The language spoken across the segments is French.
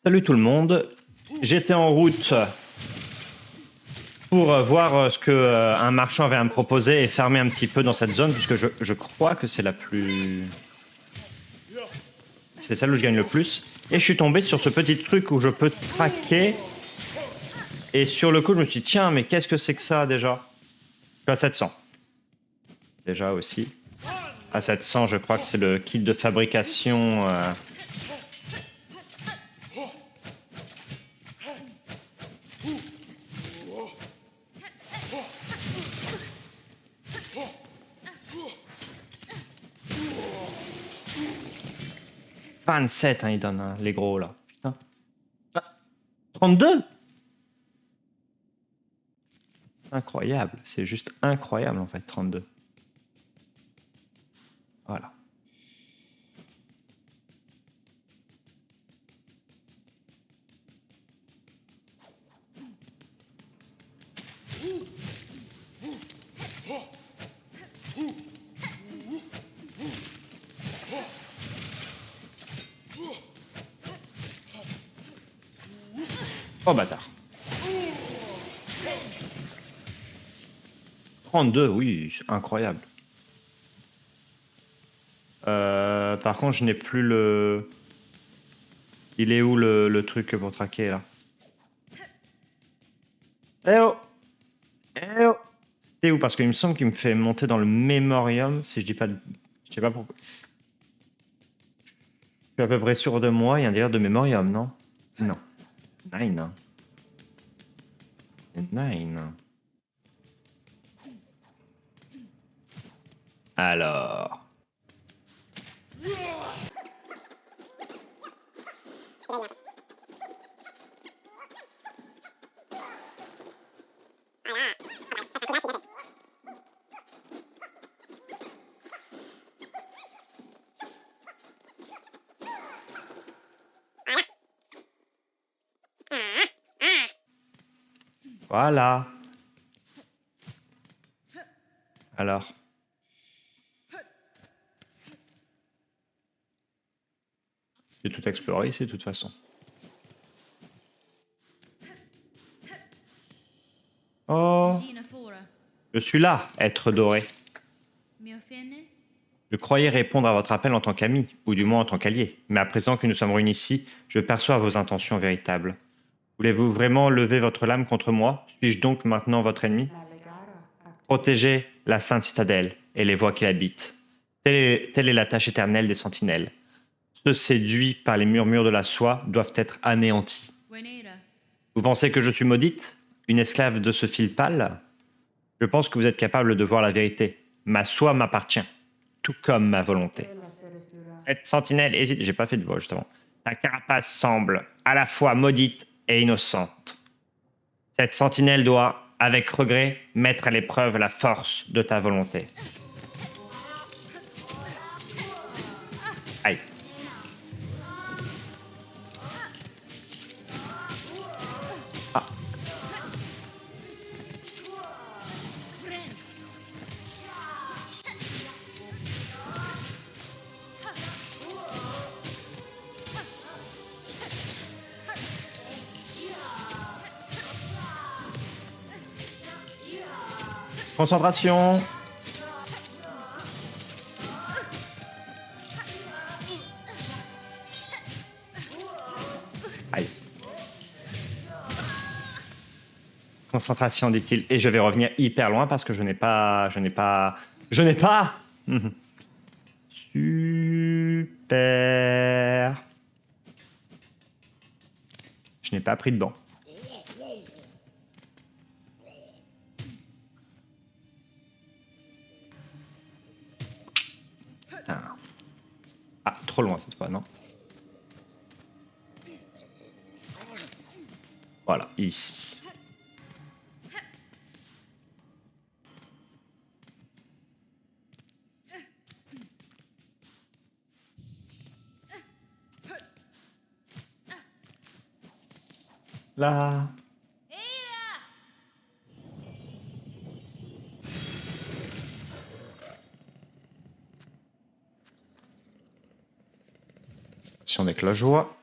Salut tout le monde. J'étais en route pour voir ce que un marchand avait à me proposer et farmer un petit peu dans cette zone puisque je crois que c'est la plus... C'est celle où je gagne le plus. Et je suis tombé sur ce petit truc où je peux traquer. Et sur le coup, je me suis dit, tiens, mais qu'est-ce que c'est que ça déjà? Je suis à 700. Déjà aussi. À 700, je crois que c'est le kit de fabrication... 27, hein, ils donnent, hein, les gros, là. Putain. Ah, 32. Incroyable. C'est juste incroyable, en fait, 32. Voilà. Oh, bâtard. 32, oui, c'est incroyable. Par contre, je n'ai plus le... Il est où le truc pour traquer, là? Eh oh! Eh oh! C'était où? Parce qu'il me semble qu'il me fait monter dans le mémorium, si je dis pas de... Je sais pas pourquoi. Je suis à peu près sûr de moi, il y a un délire de mémorium, non? Non. Nine. Nine. Alors... Voilà. Alors... J'ai tout exploré ici, de toute façon. Oh, je suis là, être doré. Je croyais répondre à votre appel en tant qu'ami, ou du moins en tant qu'allié. Mais à présent que nous sommes réunis ici, je perçois vos intentions véritables. Voulez-vous vraiment lever votre lame contre moi? Suis-je donc maintenant votre ennemi? Protégez la Sainte Citadelle et les voies qui l'habitent. Telle est la tâche éternelle des sentinelles. Ceux séduits par les murmures de la soie doivent être anéantis. Vous pensez que je suis maudite? Une esclave de ce fil pâle? Je pense que vous êtes capable de voir la vérité. Ma soie m'appartient, tout comme ma volonté. Cette sentinelle hésite, j'ai pas fait de voix justement. Ta carapace semble à la fois maudite et innocente. Cette sentinelle doit, avec regret, mettre à l'épreuve la force de ta volonté. Aïe. Ah. Concentration. Aïe. Concentration, dit-il. Et je vais revenir hyper loin parce que je n'ai pas... Super. Je n'ai pas pris de banc. Putain. Ah, trop loin cette fois, non? Voilà, ici. Là. Si on est que la joie.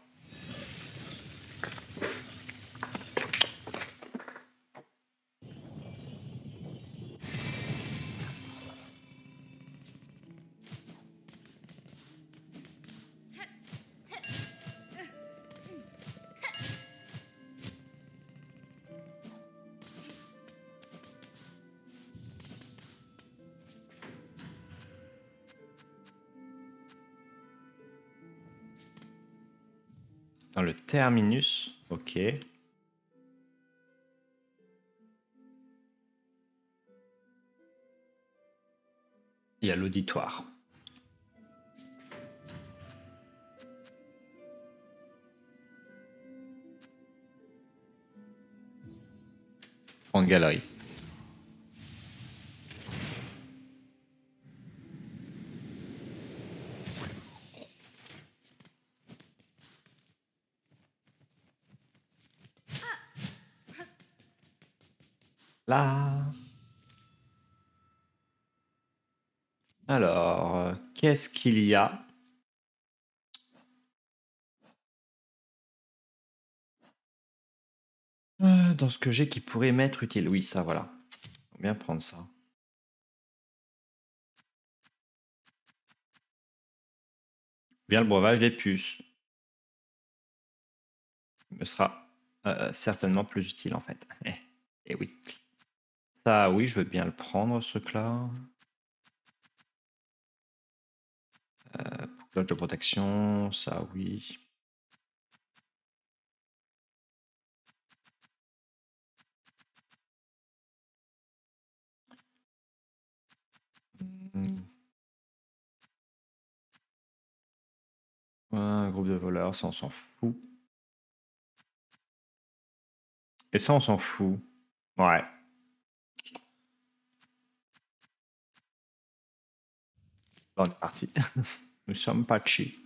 Dans le terminus, ok. Il y a l'auditoire. En galerie. Là. Alors, qu'est-ce qu'il y a? Dans ce que j'ai qui pourrait m'être utile. Oui, ça, voilà. Faut bien prendre ça. Bien le breuvage des puces. Il me sera certainement plus utile, en fait. Et oui. Ça, oui, je veux bien le prendre, ce truc-là. Cloche de protection, ça, oui. Hmm. Un groupe de voleurs, ça, on s'en fout. Et ça, on s'en fout. Ouais. Bon, on est parti. Nous sommes pas cheap.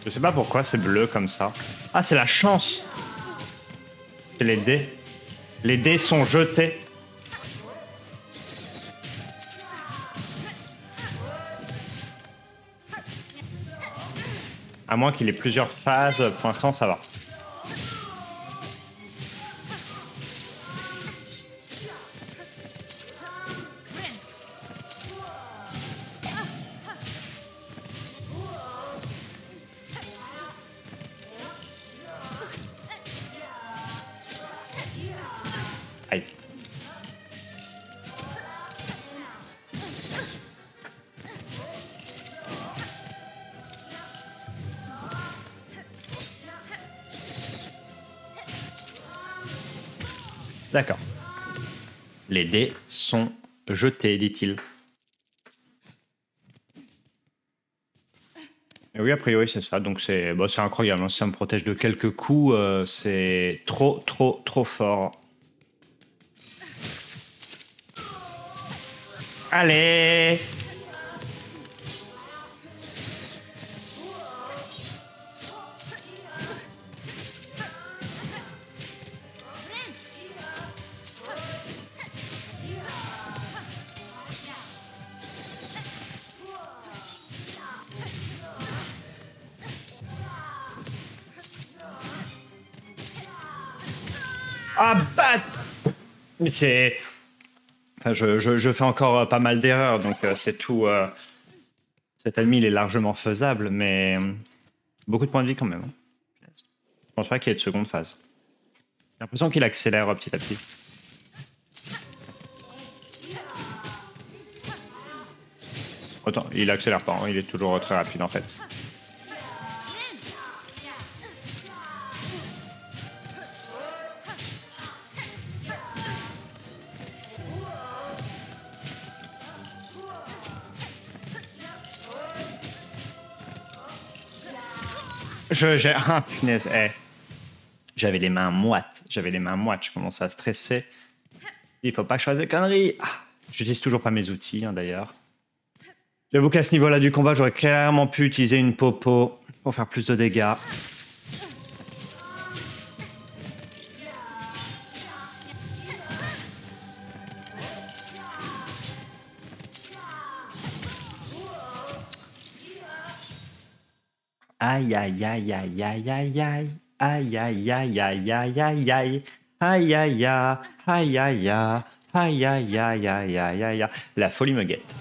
Je sais pas pourquoi c'est bleu comme ça. Ah, c'est la chance. C'est les dés. Les dés sont jetés. À moins qu'il ait plusieurs phases, pour l'instant ça va. Aïe. D'accord. Les dés sont jetés, dit-il. Et oui, a priori, c'est ça. Donc, c'est incroyable. Hein. Ça me protège de quelques coups. C'est trop, trop, trop fort. Allez! Ah, bah! Mais c'est... Enfin, je fais encore pas mal d'erreurs, donc c'est tout... Cet ennemi, il est largement faisable, mais... beaucoup de points de vie quand même. Hein. Je pense pas qu'il y ait de seconde phase. J'ai l'impression qu'il accélère petit à petit. Autant, il accélère pas, hein, il est toujours très rapide en fait. J'ai... Ah, punaise, j'avais les mains moites, je commençais à stresser. Il faut pas que je fasse des conneries. Ah, j'utilise toujours pas mes outils, hein, d'ailleurs. J'avoue qu'à ce niveau-là du combat, j'aurais clairement pu utiliser une popo pour faire plus de dégâts. Aïe, aïe, aïe, aïe, aïe, aïe, aïe. Aïe, aïe, aïe, aïe, aïe, aïe, aïe. Aïe, aïe, aïe, aïe, aïe, aïe. Aïe, aïe, aïe, aïe, aïe, aïe. La folie me guette.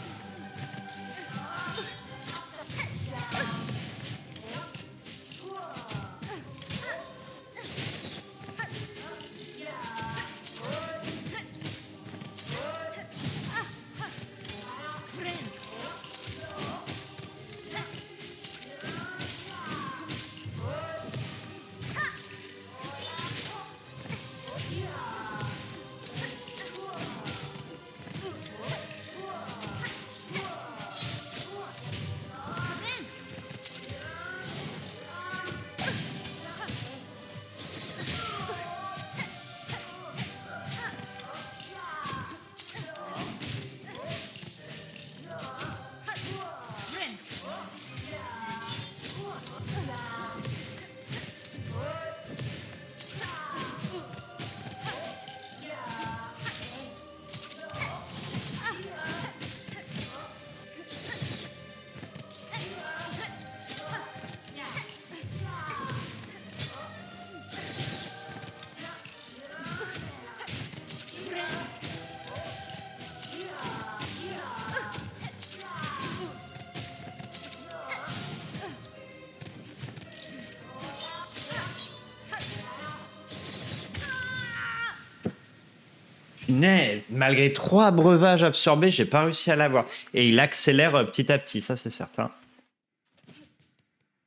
Punaise, malgré 3 breuvages absorbés, j'ai pas réussi à l'avoir. Et il accélère petit à petit, ça c'est certain.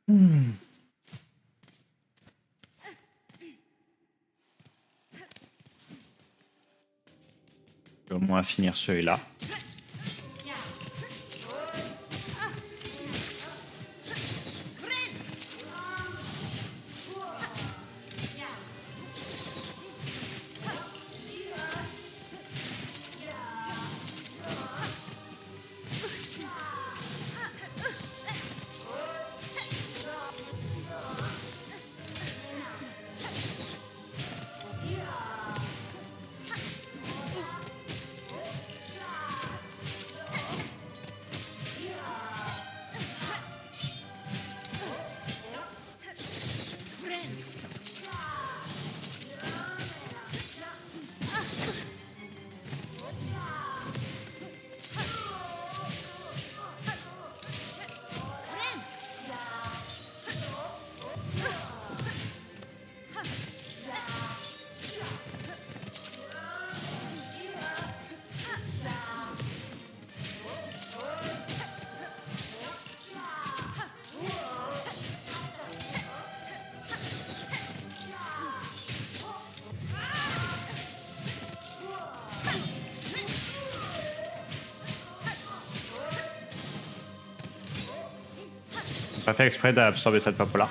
Je vais au moins finir celui-là. J'ai pas fait exprès d'absorber cette papo-là.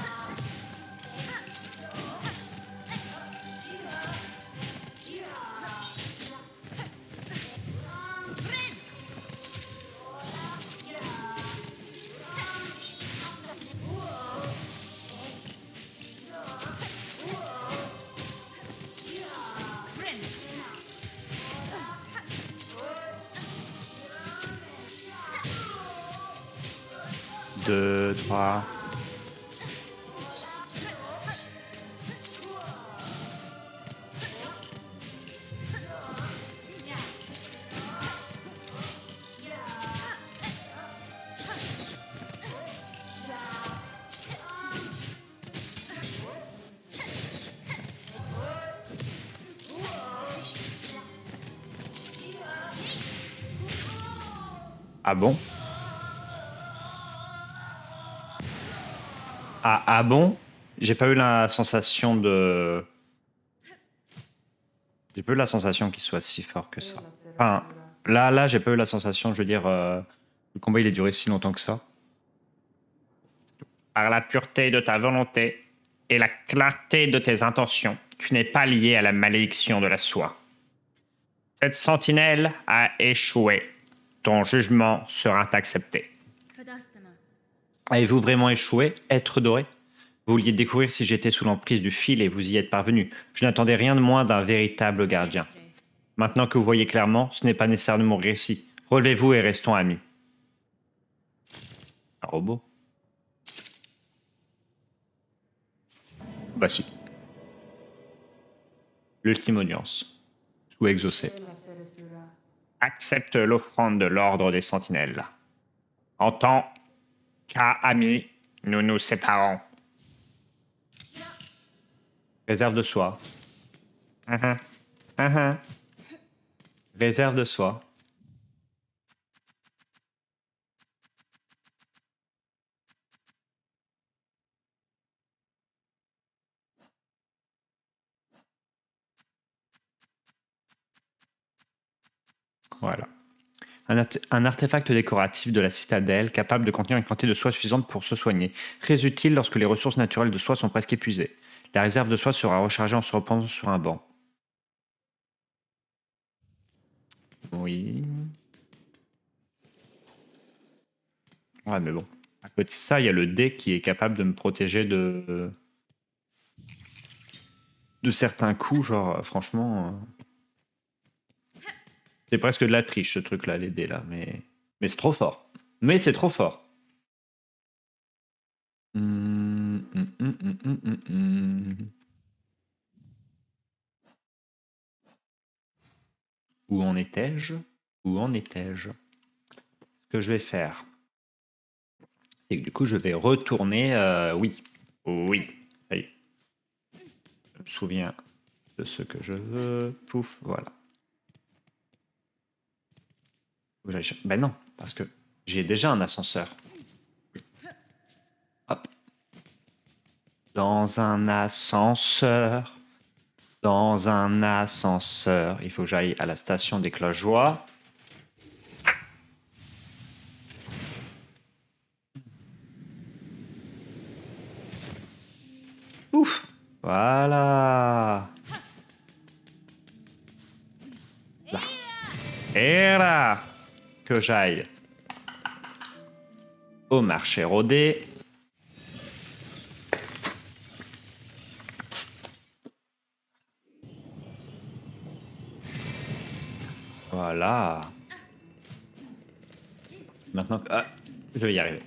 Deux, trois. Ah bon? Ah bon? J'ai pas eu la sensation de... J'ai pas eu la sensation qu'il soit si fort que ça. Enfin, là, j'ai pas eu la sensation, je veux dire, le combat il a duré si longtemps que ça. Par la pureté de ta volonté et la clarté de tes intentions, tu n'es pas lié à la malédiction de la soie. Cette sentinelle a échoué. Ton jugement sera accepté. Avez-vous vraiment échoué, être doré? Vous vouliez découvrir si j'étais sous l'emprise du fil et vous y êtes parvenu. Je n'attendais rien de moins d'un véritable gardien. Maintenant que vous voyez clairement, ce n'est pas nécessairement mon récit. Relevez-vous et restons amis. Un robot. Bah si. L'ultime audience. Sous exaucé. Accepte l'offrande de l'ordre des sentinelles. En tant qu'amis, nous nous séparons. Réserve de soi. Mhm. Mhm. Réserve de soi. Voilà. Un artefact décoratif de la citadelle capable de contenir une quantité de soie suffisante pour se soigner. Très utile lorsque les ressources naturelles de soie sont presque épuisées. La réserve de soie sera rechargée en se reposant sur un banc. Oui. Ouais, mais bon. À côté de ça, il y a le dé qui est capable de me protéger de certains coups. Genre, franchement, c'est presque de la triche ce truc-là, les dés là. Mais c'est trop fort. Mais c'est trop fort. Où en étais-je? Où en étais-je? Ce que je vais faire, c'est que du coup, je vais retourner. Oui. Oui. Ça y est. Je me souviens de ce que je veux. Pouf, voilà. Ben non, parce que j'ai déjà un ascenseur. Hop. Dans un ascenseur. Dans un ascenseur. Il faut que j'aille à la station des Clochejoie. Ouf. Voilà. Là. Et là. Que j'aille au marché rodé. Voilà. Maintenant que... Ah, je vais y arriver.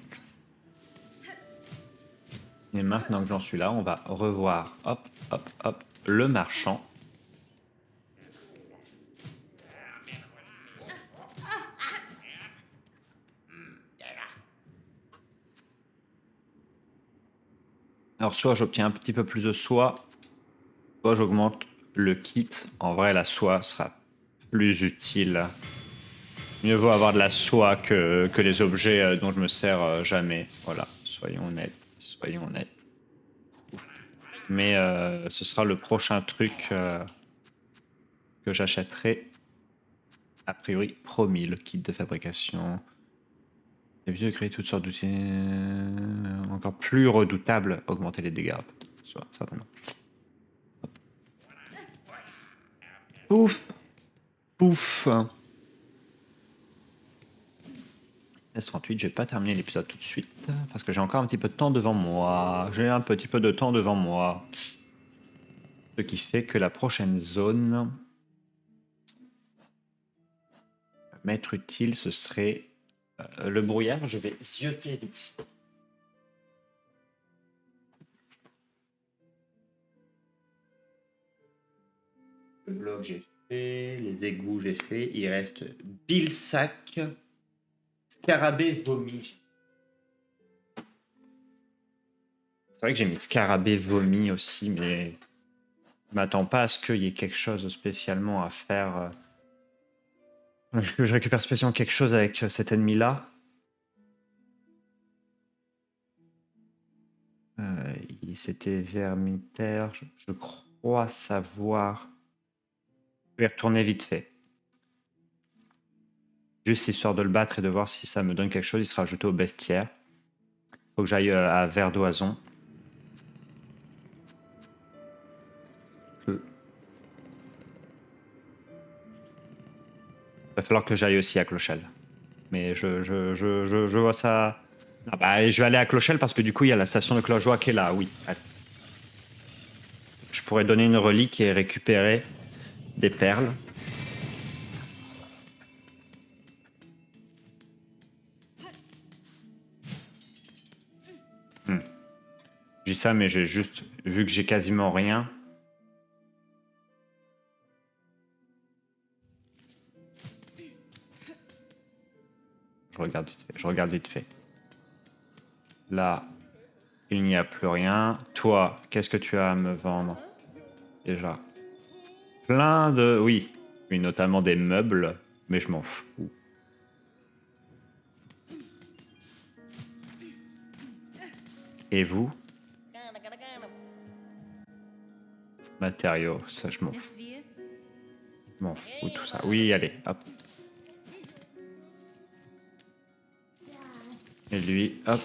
Et maintenant que j'en suis là, on va revoir, hop, hop, hop, le marchand. Alors soit j'obtiens un petit peu plus de soie, soit j'augmente le kit. En vrai, la soie sera plus utile. Mieux vaut avoir de la soie que les objets dont je me sers jamais. Voilà, soyons honnêtes, soyons honnêtes. Mais ce sera le prochain truc que j'achèterai. A priori, promis, le kit de fabrication. Et puis de créer toutes sortes d'outils encore plus redoutables, augmenter les dégâts. Certainement. Pouf. Pouf. S38, je vais pas terminer l'épisode tout de suite parce que j'ai encore un petit peu de temps devant moi. J'ai un petit peu de temps devant moi. Ce qui fait que la prochaine zone, m'être utile, ce serait le brouillard. Je vais zioter vite. Le bloc, j'ai fait. Les égouts, j'ai fait. Il reste Bilsac, Scarabée, vomi. C'est vrai que j'ai mis Scarabée, vomi aussi, mais je m'attends pas à ce qu'il y ait quelque chose spécialement à faire. Que je récupère spécialement quelque chose avec cet ennemi-là. C'était Vermitaire. Je crois savoir. Je vais retourner vite fait. Juste histoire de le battre et de voir si ça me donne quelque chose. Il sera ajouté au bestiaire. Faut que j'aille à Verdoison. Il va falloir que j'aille aussi à Clochelle. Mais je vois ça. Ah bah, je vais aller à Clochelle parce que du coup, il y a la station de Clochejoie qui est là, oui. Allez. Je pourrais donner une relique et récupérer des perles. Je dis ça, mais j'ai juste vu que j'ai quasiment rien. Je regarde vite fait. Là, il n'y a plus rien. Toi, qu'est-ce que tu as à me vendre? Déjà. Plein de... Oui. Oui, notamment des meubles. Mais je m'en fous. Et vous? Matériaux, ça je m'en fous. Je m'en fous tout ça. Oui, allez, hop. Et lui, hop.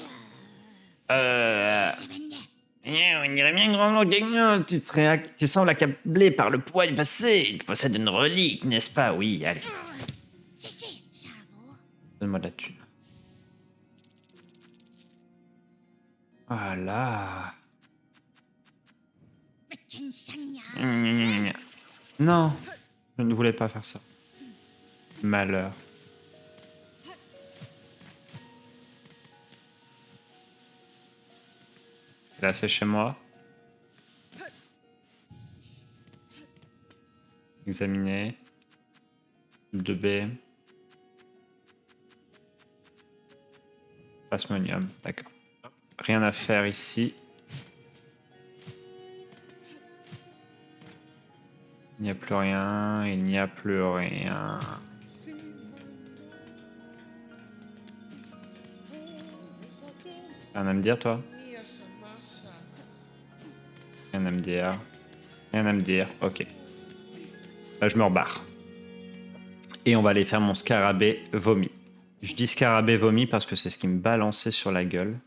On dirait bien grand gagnant. Tu sembles accablé par le poids du passé. Tu possèdes une relique, n'est-ce pas? Oui, allez. Donne-moi de la thune. Voilà. Non, je ne voulais pas faire ça. Malheur. Là, c'est chez moi. Examiner. 2B. Plasmonium, d'accord. Rien à faire ici. Il n'y a plus rien, il n'y a plus rien. Rien à me dire, toi? Rien à me dire. Rien à me dire, ok. Là, je me rebarre. Et on va aller faire mon scarabée vomi. Je dis scarabée vomi parce que c'est ce qui me balançait sur la gueule.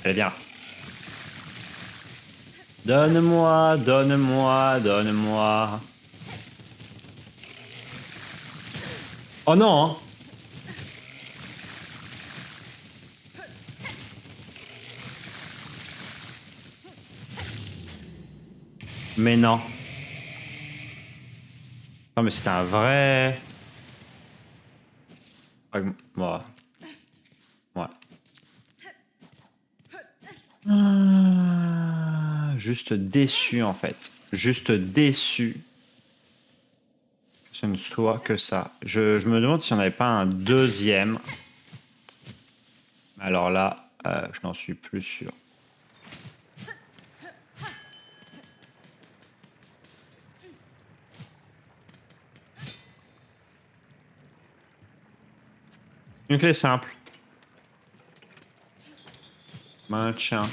Allez, viens. Donne-moi, donne-moi, donne-moi. Oh non, hein. Mais non. Non, mais c'était un vrai... Moi. Ouais. Juste déçu, en fait. Juste déçu. Que ce ne soit que ça. Je me demande si on n'avait pas un deuxième. Alors là, je n'en suis plus sûr. Une clé simple. Maintien.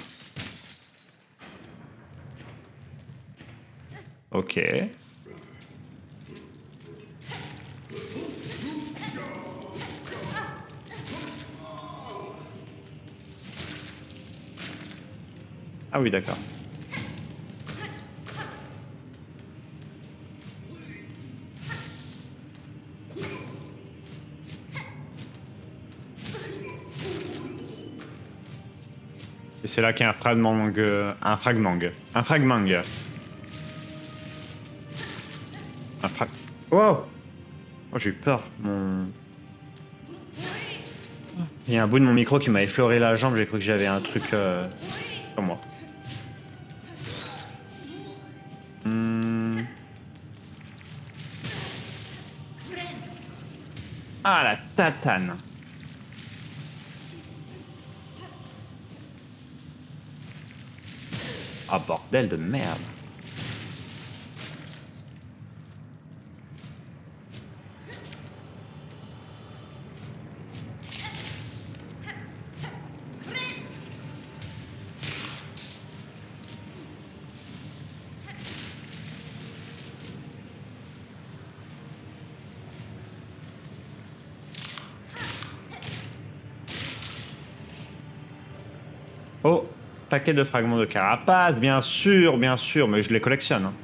Ok. Ah oui, d'accord. Et c'est là qu'il y a un fragment. Un fragment. Un fragment. Wow! Oh, j'ai eu peur. Il y a un bout de mon micro qui m'a effleuré la jambe, j'ai cru que j'avais un truc sur moi. Ah, la tatane. Ah, bordel de merde. Oh, paquet de fragments de carapace, bien sûr, mais je les collectionne. Hein.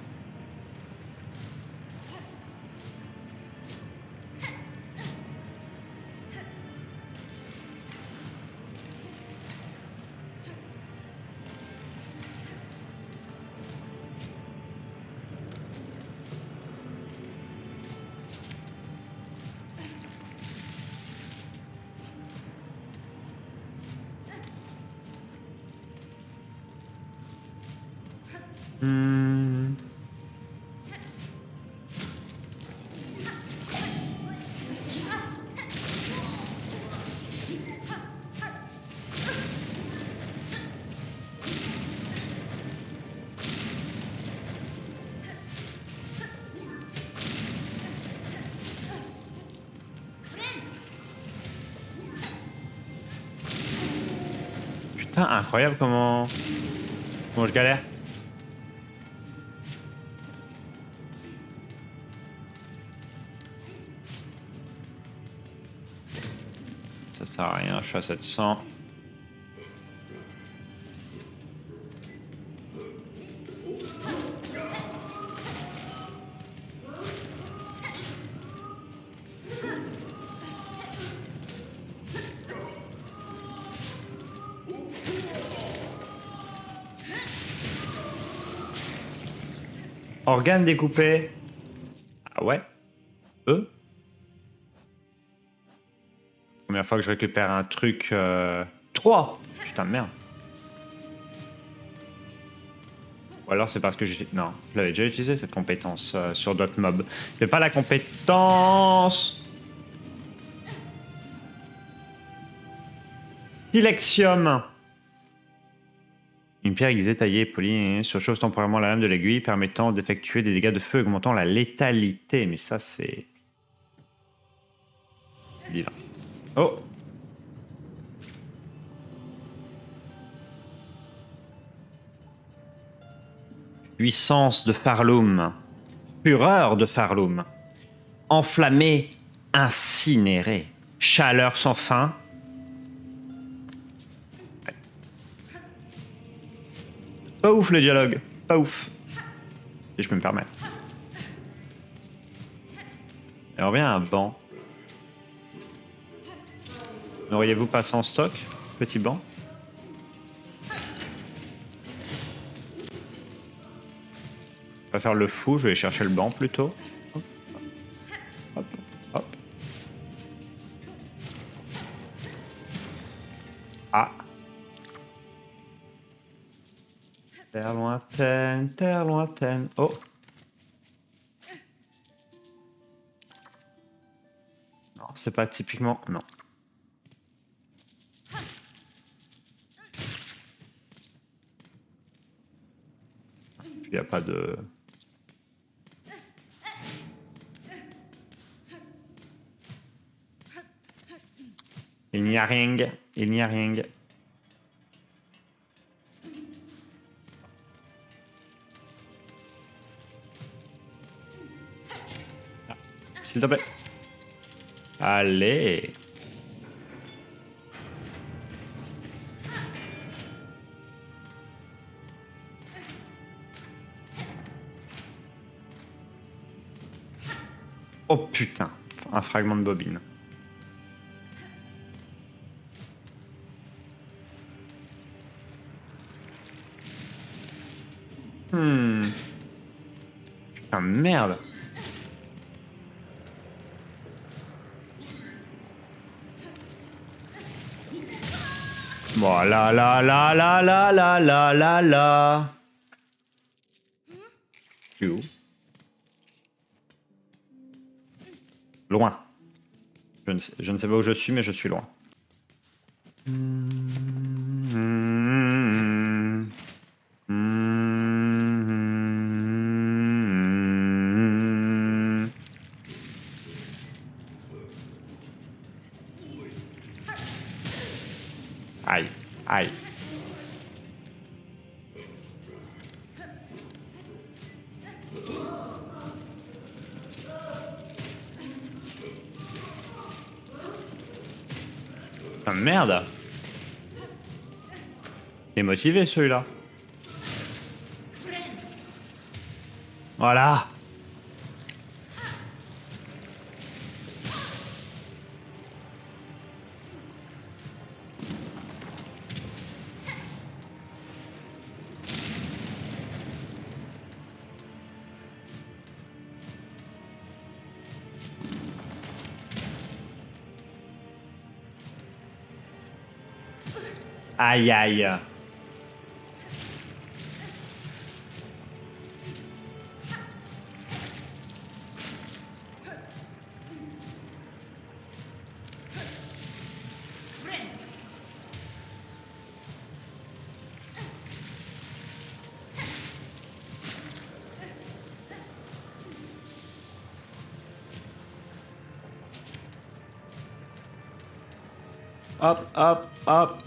Hmm. Putain, incroyable comment je galère. Ça sert à rien, je suis à 700. Organes découpés. Ah ouais. Première fois que je récupère un truc... 3. Putain de merde. Ou alors c'est parce que j'ai... Non, je l'avais déjà utilisé cette compétence sur d'autres mobs. C'est pas la compétence... Silexium. Une pierre aiguisée taillée et polie surchauffe temporairement la lame de l'aiguille permettant d'effectuer des dégâts de feu augmentant la létalité. Mais ça c'est... divin. Oh. Puissance de Farloum. Fureur de Farloum. Enflammé, incinéré. Chaleur sans fin. Pas ouf le dialogue. Pas ouf. Si je peux me permettre. Et on revient à un banc. N'auriez-vous pas ça en stock, petit banc? On va faire le fou, je vais aller chercher le banc plutôt. Hop, hop, hop. Ah. Terre lointaine, terre lointaine. Oh. Non, c'est pas typiquement... Non. Il n'y a pas de... Il n'y a rien. Il n'y a rien. Ah, s'il te plaît. Allez. Oh putain. Un fragment de bobine. Putain, merde. Bon, là, là, là, là, là, là, là, là, là. Je suis où? Loin. Je ne sais pas où je suis, mais je suis loin. Aïe, aïe. Ah, merde. Il est motivé celui-là. Voilà. Aïe aïe. Hop, hop, hop.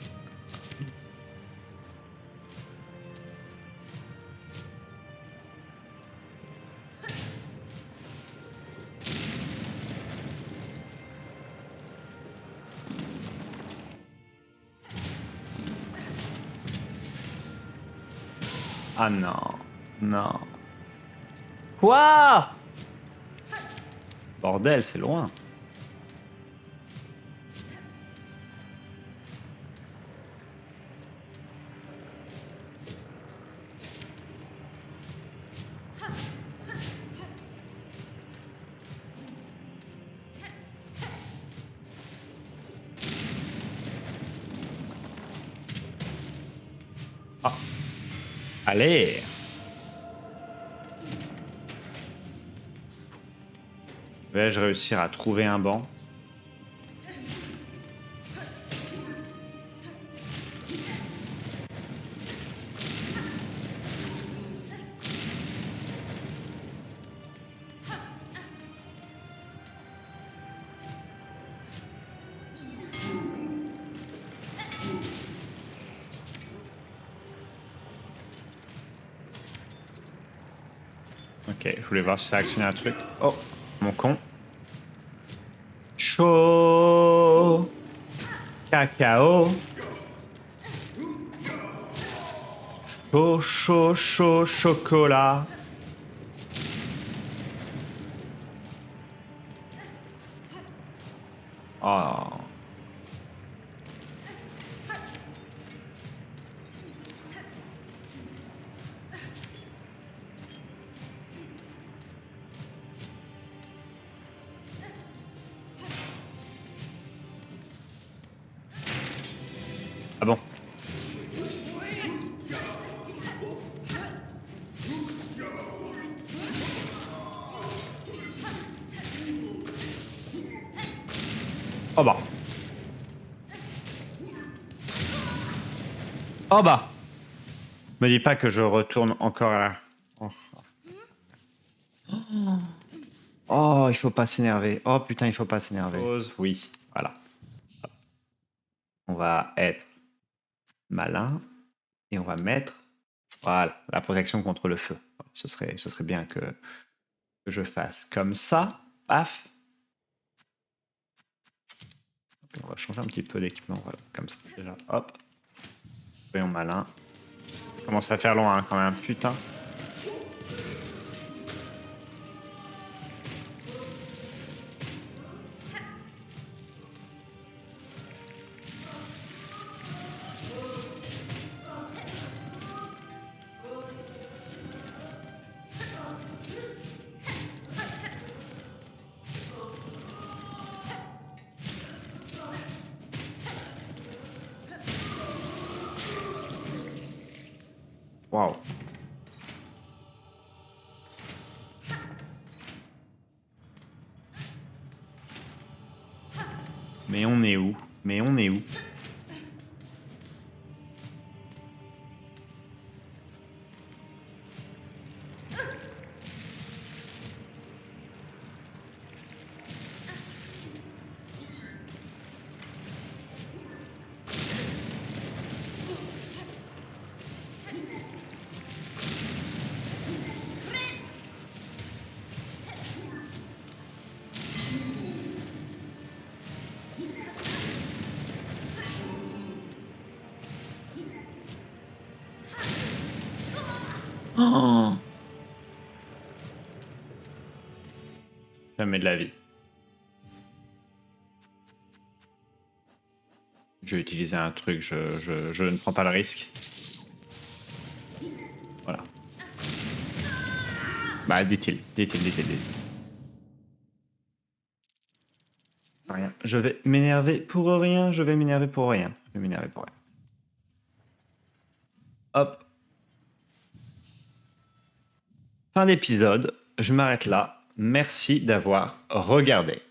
Ah non, non. Quoi? Bordel, c'est loin. Ah. Allez. Vais-je réussir à trouver un banc? Ok, je voulais voir si ça actionnait un truc. Oh, mon con. Chaud. Cacao. Chaud, chaud, chaud, chocolat. Oh. Ah bon? Oh bah. Oh bah. Me dis pas que je retourne encore à la... Oh, oh, il faut pas s'énerver. Oh putain, il faut pas s'énerver. Oui, voilà. On va être malin et on va mettre, voilà, la protection contre le feu. Ce serait bien que je fasse comme ça. Paf. On va changer un petit peu d'équipement, voilà, comme ça déjà. Hop. Soyons malins. Ça commence à faire loin hein, quand même, putain. Waouh. Mais on est où? Mais on est où? Oh, jamais de la vie. Je vais utiliser un truc, je ne prends pas le risque. Voilà. Bah, dit-il. Rien. Je vais m'énerver pour rien, je vais m'énerver pour rien. Je vais m'énerver pour rien. Hop. Fin d'épisode, je m'arrête là. Merci d'avoir regardé.